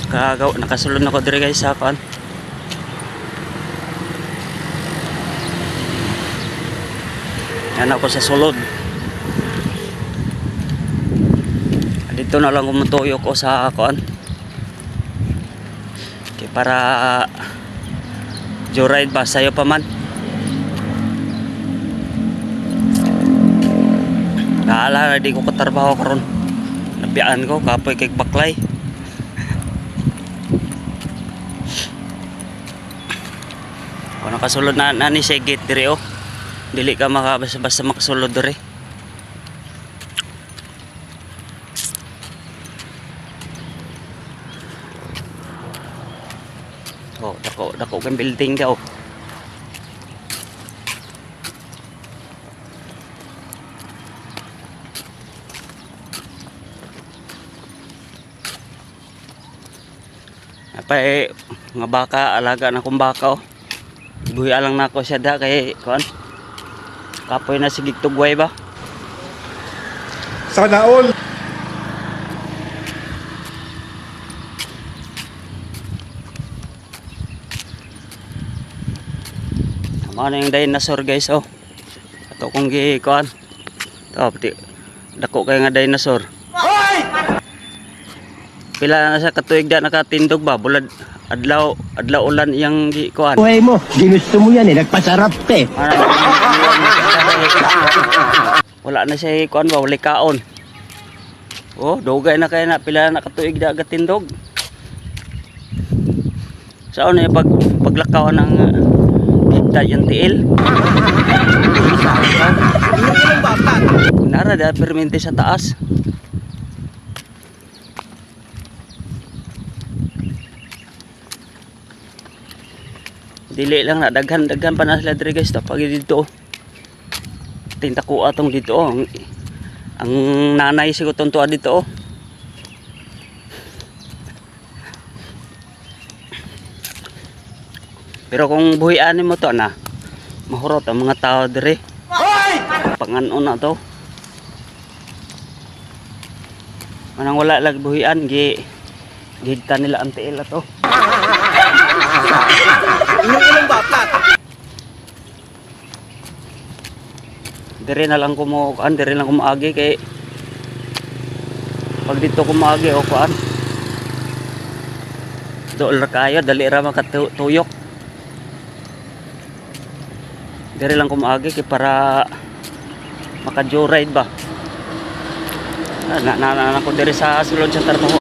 Nakasulod na ko dire guys sa kan. Yan ako sa sulod. Dito na lang kumutuyo ko sa kan. Okay, para joyride ba sayo pa man. Kaala na di ko katrabaho karon. Nabiyaan ko kapoy kay baklay. Kung nakasulod na ni Sigit dire oh. Dili ka basta makasulod dire. Oh, dako kang building daw. Apay nga baka alaga na kong baka oh. Buhi lang nako siya da kay kuan. Kapoy na sigig tugway ba? Sana all. Tama na yung dinosaur guys oh. Ato kong gikuan. Ito pati dako kay nga dinosaur. Pila na sa katuig da nakatindog ba? Bulad adlaw ulan iyang gikuan. Buhay mo, ginusto mo yan eh, nagpasarap eh. Wala na siya kuan ba, wala kaon. Oh, dugay na kay na pila na katuig da gatindog. Saan na paglakaw ng higda yung tiil. Nara da permente sa taas. Dili lang na daghan pa na sila dire guys pag dito. Tinta ko atong dito oh. Ang nanay siguro tuntua dito oh. Pero kung buhian mo to na mahurot ang mga tao dire. Panganon na to. Manang wala lag buhian gigta nila ang tiil ato. Ilang bapat. Dire na lang kumukaan, dire lang kumaagi kay pag dito kumaagi o kuan. Dool ra kayo, dali ra makatuyok. Dire lang kumaagi kay para maka-joyride ba. Na ko dire sa sulod sa trabaho.